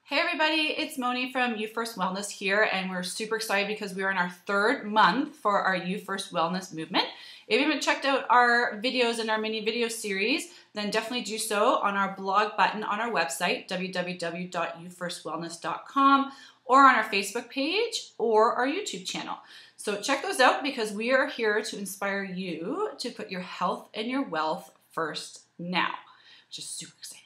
Hey everybody, it's Moni from You First Wellness here, and we're super excited because we are in our third month for our You First Wellness movement. If you haven't checked out our videos in our mini video series, then definitely do so on our blog button on our website, www.youfirstwellness.com, or on our Facebook page or our YouTube channel. So check those out because we are here to inspire you to put your health and your wealth first now, which is super exciting.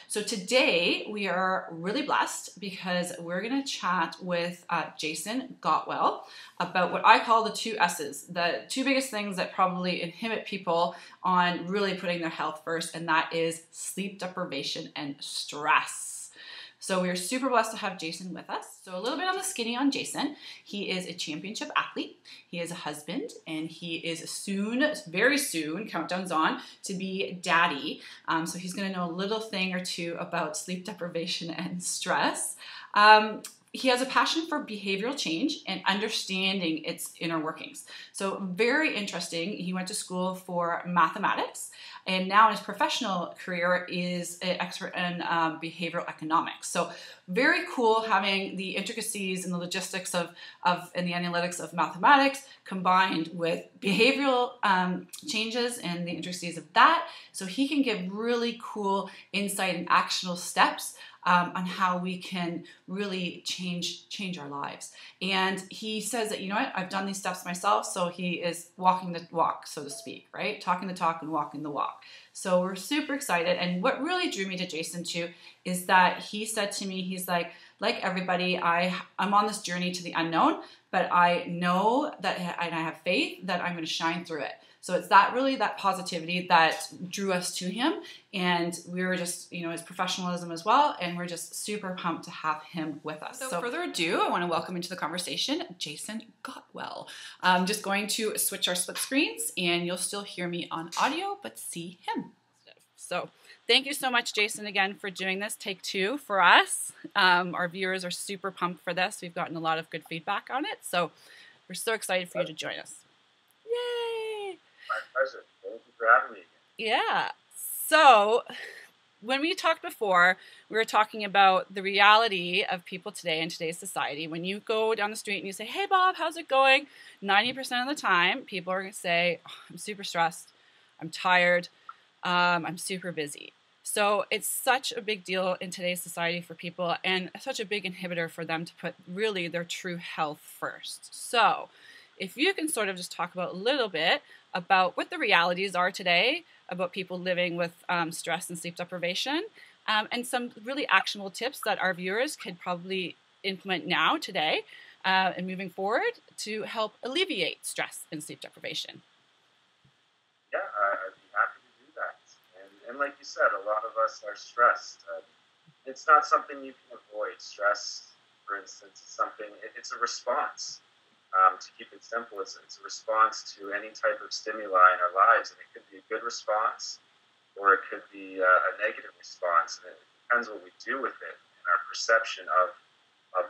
So today we are really blessed because we're going to chat with Jason Gottwell about what I call the two S's, the two biggest things that probably inhibit people on really putting their health first, and that is sleep deprivation and stress. So we're super blessed to have Jason with us. So a little bit on the skinny on Jason. He is a championship athlete. He is a husband, and he is soon, very soon, countdown's on, to be daddy. So he's going to know a little thing or two about sleep deprivation and stress. He has a passion for behavioral change and understanding its inner workings. So very interesting. He went to school for mathematics, and now in his professional career is an expert in behavioral economics. So very cool having the intricacies and the logistics and the analytics of mathematics combined with behavioral changes and the intricacies of that. So he can give really cool insight and actionable steps on how we can really change our lives. And he says that, you know what, I've done these steps myself, so he is walking the walk, so to speak, right? Talking the talk and walking the walk. So we're super excited. And what really drew me to Jason too is that he said to me, he's like everybody, I'm on this journey to the unknown, but I know that, and I have faith that I'm going to shine through it. So it's that positivity that drew us to him, and we were just, his professionalism as well, and we're just super pumped to have him with us. So further ado, I want to welcome into the conversation Jason Gottwell. I'm just going to switch our split screens, and you'll still hear me on audio, but see him. So thank you so much, Jason, again for doing this. Take two for us. Our viewers are super pumped for this. We've gotten a lot of good feedback on it, so we're so excited for you to join us. Yay! My pleasure. Thank you for having me again. Yeah. So when we talked before, we were talking about the reality of people today in today's society. When you go down the street and you say, hey, Bob, how's it going? 90% of the time, people are going to say, oh, I'm super stressed. I'm tired. I'm super busy. So it's such a big deal in today's society for people and such a big inhibitor for them to put really their true health first. So if you can sort of just talk about a little bit about what the realities are today about people living with stress and sleep deprivation, and some really actionable tips that our viewers could probably implement now, today, and moving forward to help alleviate stress and sleep deprivation. Yeah, I'd be happy to do that. And like you said, a lot of us are stressed. It's not something you can avoid. Stress, for instance, is something, it's a response. To keep it simple, it's a response to any type of stimuli in our lives, and it could be a good response or it could be a negative response, and it depends what we do with it and our perception of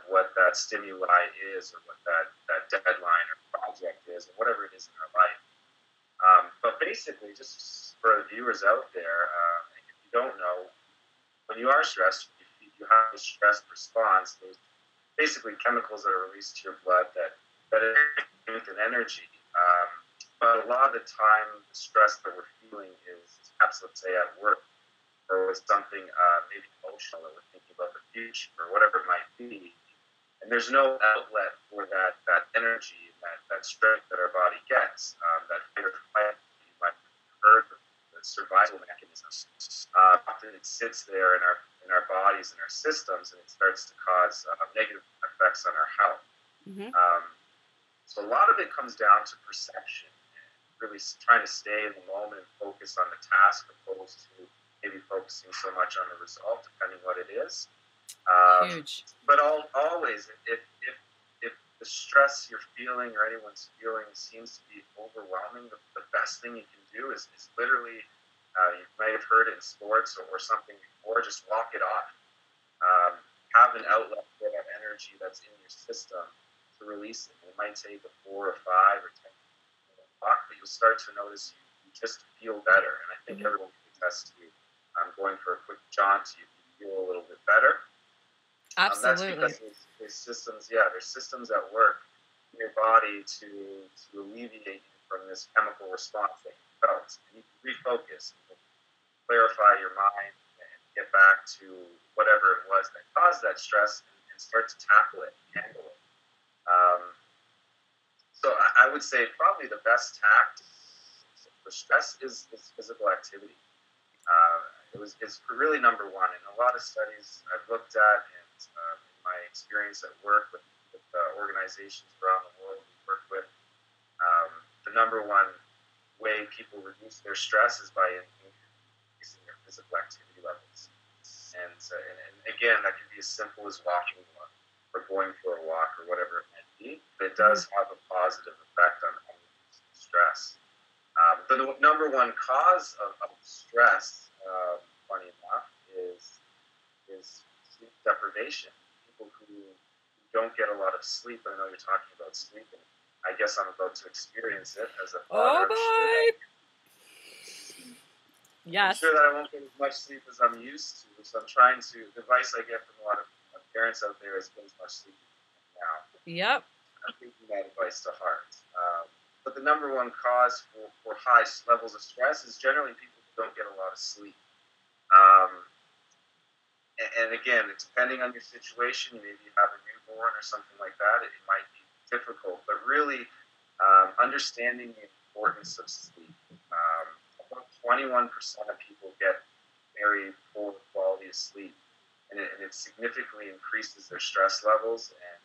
what that stimuli is or what that deadline or project is or whatever it is in our life. But basically, just for the viewers out there, if you don't know, when you are stressed, you have a stress response. There's basically chemicals that are released to your blood that strength and energy, but a lot of the time the stress that we're feeling is perhaps, let's say, at work or with something maybe emotional that we're thinking about the future or whatever it might be, and there's no outlet for that energy and that strength that our body gets, that fight or flight you might have heard, the survival mechanism. Often it sits there in our bodies and our systems, and it starts to cause negative effects on our health. Mm-hmm. So a lot of it comes down to perception and really trying to stay in the moment and focus on the task opposed to maybe focusing so much on the result, depending what it is. Huge. But always, if the stress you're feeling or anyone's feeling seems to be overwhelming, the best thing you can do is literally, you might have heard it in sports or something before, just walk it off. Have an outlet for that energy that's in your system to release it. It might take a 4 or 5 or 10 minute walk, but you'll start to notice you just feel better. And I think everyone can attest to going for a quick jaunt, you feel a little bit better. Absolutely. That's because there's systems at work in your body to alleviate you from this chemical response that you felt. And you can refocus, you can clarify your mind and get back to whatever it was that caused that stress and start to tackle it and handle it. So I would say probably the best tact for stress is physical activity. It's really number one. In a lot of studies I've looked at, and in my experience at work with organizations around the world we work with, the number one way people reduce their stress is by increasing their physical activity levels. And again, that can be as simple as walking or going for a walk or whatever it might be. But it does have a positive effect on reducing stress. The number one cause of stress, funny enough, is sleep deprivation. People who don't get a lot of sleep. I know you're talking about sleep, and I guess I'm about to experience it as a father. Oh boy! Yes. I'm sure that I won't get as much sleep as I'm used to. So I'm trying to. The advice I get from a lot of parents out there is get as much sleep as you can now. Yep. I'm taking that advice to heart. But the number one cause for high levels of stress is generally people who don't get a lot of sleep. And again, depending on your situation, maybe you have a newborn or something like that, it might be difficult. But really, understanding the importance of sleep. About 21% of people get very poor quality of sleep. And it significantly increases their stress levels and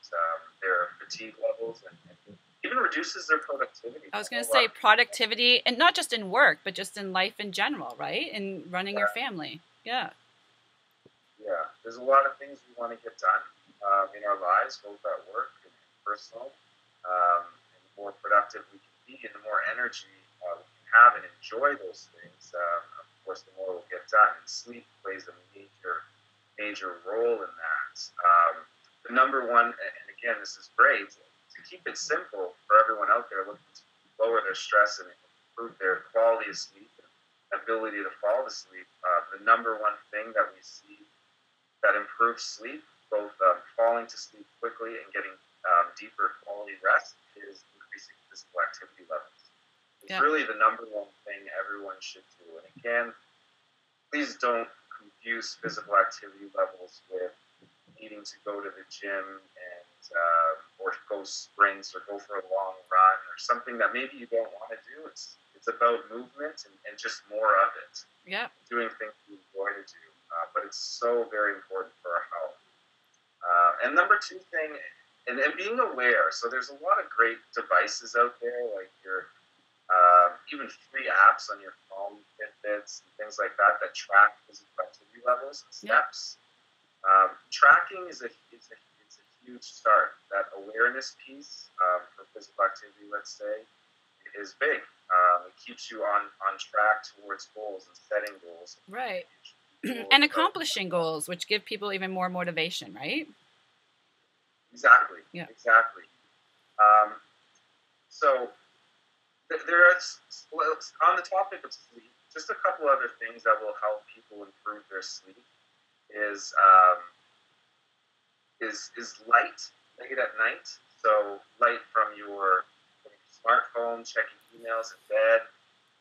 their fatigue levels and even reduces their productivity. I was going to say productivity, and not just in work, but just in life in general, right? In running your family. Yeah. Yeah. There's a lot of things we want to get done in our lives, both at work and personal. And the more productive we can be and the more energy we can have and enjoy those things, of course, the more we'll get done. And sleep plays a major role in that. The number one, and again, this is great, to keep it simple for everyone out there looking to lower their stress and improve their quality of sleep and ability to fall asleep, the number one thing that we see that improves sleep, both falling to sleep quickly and getting deeper quality rest, is increasing physical activity levels. It's really the number one thing everyone should do. And again, please don't confuse physical activity levels with needing to go to the gym and or go sprints or go for a long run or something that maybe you don't want to do. It's about movement and just more of it. Yeah. Doing things you enjoy to do. But it's so very important for our health. And number two thing, and being aware. So there's a lot of great devices out there, like your even free apps on your phone, Fitbits, and things like that track physical activity levels and steps. Tracking is a huge start. That awareness piece for physical activity, let's say, is big. It keeps you on track towards goals and setting goals. Right. And accomplishing goals, which give people even more motivation, right? Exactly. Yeah. Exactly. So there are, on the topic of sleep, just a couple other things that will help people improve their sleep is light late at night. So light from your smartphone, checking emails in bed,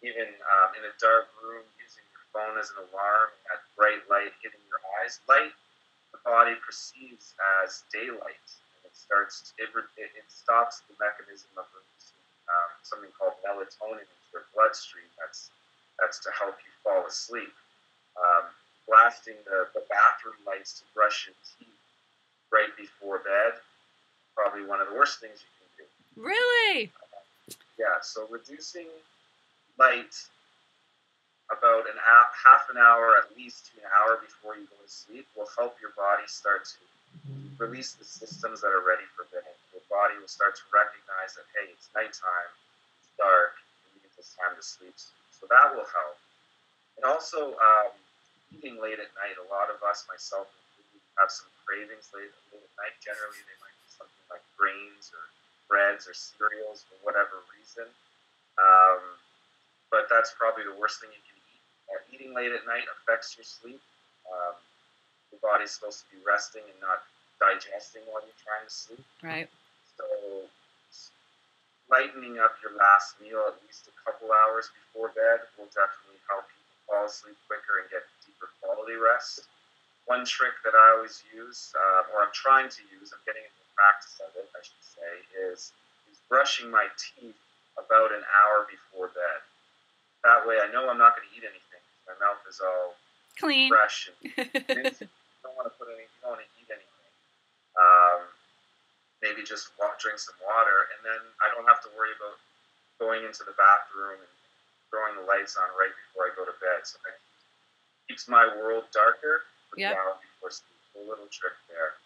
even in a dark room, using your phone as an alarm, that bright light hitting your eyes. Light, the body perceives as daylight, and it stops the mechanism of releasing something called melatonin into your bloodstream. That's to help you fall asleep. Blasting the bathroom lights to brush your teeth right before bed, probably one of the worst things you can do. Really? Yeah, so reducing light about half an hour, at least to an hour before you go to sleep, will help your body start to release the systems that are ready for bed. Your body will start to recognize that, hey, it's nighttime, it's dark, it's time to sleep. So that will help. And also, eating late at night. A lot of us, myself included, have some cravings late at night. Generally, they might be something like grains or breads or cereals for whatever reason. But that's probably the worst thing you can eat. Eating late at night affects your sleep. Your body's supposed to be resting and not digesting while you're trying to sleep. Right. So lightening up your last meal at least a couple hours before bed will definitely help people fall asleep quicker and get deeper quality rest. One trick that I always use, or I'm trying to use, I'm getting into the practice of it, I should say, is brushing my teeth about an hour before bed. That way I know I'm not going to eat anything. My mouth is all clean, fresh, and you don't want to you don't want to eat anything. Maybe just drink some water, and then I don't have to worry about going into the bathroom and throwing the lights on right before I go to bed. So that keeps my world darker for the hour before sleep. A little trick there.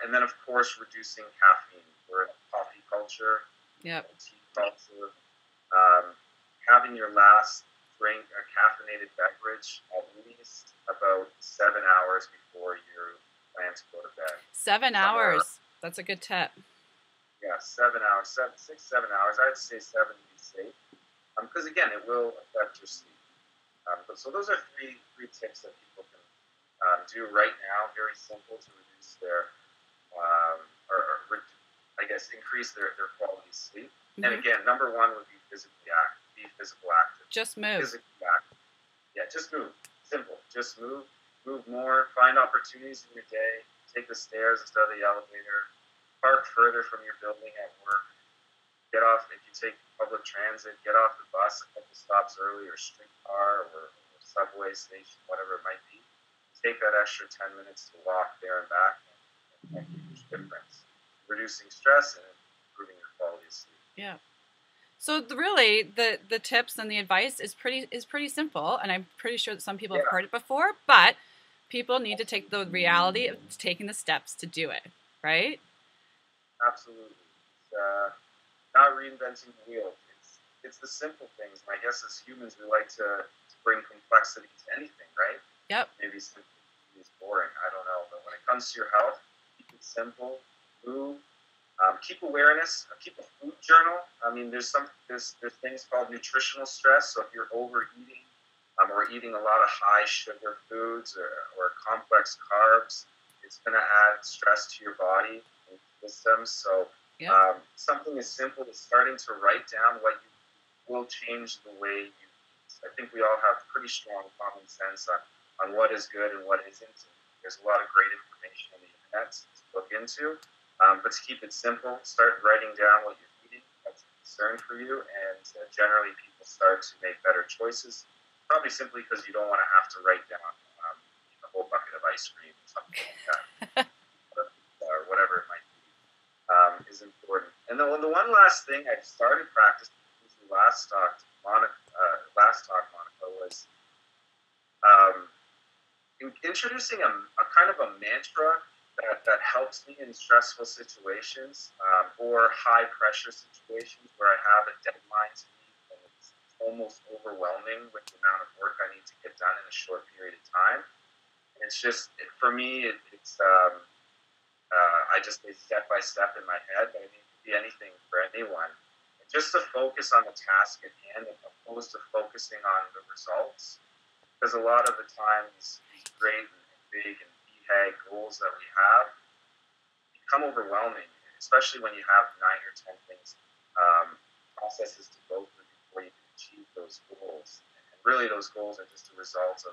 And then, of course, reducing caffeine. We're in a coffee culture, tea culture. Having your last drink, a caffeinated beverage, at least about 7 hours before you plan to go to bed. 7 hours. That's a good tip. Yeah, 7 hours, 6, 7 hours. I'd say 7 to be safe, because again, it will affect your sleep. So those are three tips that people can do right now. Very simple to reduce their, increase their quality of sleep. Mm-hmm. And again, number one would be physically active. Be physical active. Just move. Physically active. Yeah, just move. Simple. Just move. Move more. Find opportunities in your day. Take the stairs instead of the elevator. Park further from your building at work. Get off, if you take public transit, get off the bus a couple stops early, or streetcar, or subway station, whatever it might be. Take that extra 10 minutes to walk there and back, and make a huge difference. Reducing stress and improving your quality of sleep. Yeah. So really, the tips and the advice is pretty simple, and I'm pretty sure that some people have heard it before, but people need to take the reality of taking the steps to do it, right? Absolutely. Not reinventing the wheel. It's the simple things. And I guess as humans, we like to bring complexity to anything, right? Yep. Maybe simplicity is boring. I don't know. But when it comes to your health, keep it simple. Move. Keep awareness. Keep a food journal. I mean, there's things called nutritional stress. So if you're overeating or eating a lot of high sugar foods or complex carbs, it's going to add stress to your body and systems. So something as simple as starting to write down what you will change the way you eat. I think we all have pretty strong common sense on what is good and what isn't. There's a lot of great information on the internet to look into. But to keep it simple, start writing down what you're eating. That's a concern for you. And generally people start to make better choices, probably simply because you don't want to have to write down a whole bucket of ice cream or something like that. or whatever it might be, is important. And then the one last thing I started practicing since we last talked, Monica, was introducing a kind of a mantra that helps me in stressful situations or high pressure situations where I have a deadline to meet and it's almost overwhelming with the amount of work I need to get done in a short period of time. It's just, for me, I just say step by step in my head, but it could be anything for anyone. And just to focus on the task at hand as opposed to focusing on the results. Because a lot of the times, great and big and BHAG goals that we have become overwhelming, especially when you have 9 or 10 things, processes to go through before you can achieve those goals. And really those goals are just a result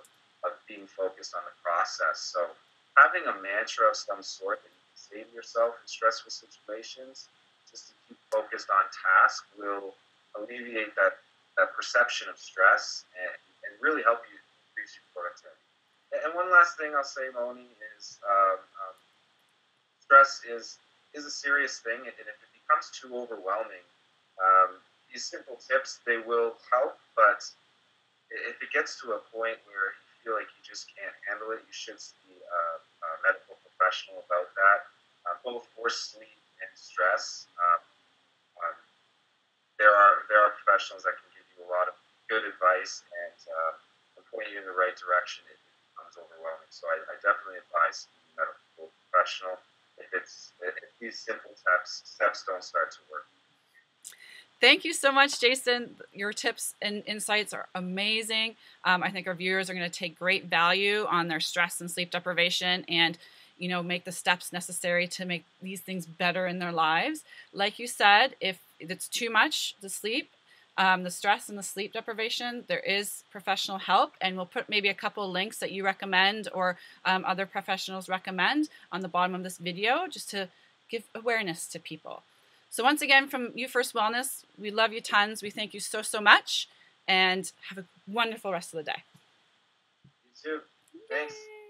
of being focused on the process. So having a mantra of some sort that you can say to yourself in stressful situations, just to keep focused on task, will alleviate that perception of stress and really help you increase your productivity. And one last thing I'll say, Moni, is stress is a serious thing, and if it becomes too overwhelming, these simple tips, they will help, but if it gets to a point where you feel like you just can't handle it, you should see a medical professional about that, both for sleep and stress. There are professionals that can give you a lot of good advice and point you in the right direction. It becomes overwhelming. So I definitely advise a medical professional if these simple steps don't start to work. Thank you so much, Jason. Your tips and insights are amazing. I think our viewers are going to take great value on their stress and sleep deprivation. And, you know, make the steps necessary to make these things better in their lives. Like you said, if it's too much, the sleep, the stress and the sleep deprivation, there is professional help, and we'll put maybe a couple links that you recommend or other professionals recommend on the bottom of this video, just to give awareness to people. So once again, from You First Wellness, we love you tons. We thank you so, so much, and have a wonderful rest of the day. You too. Thanks. Yay.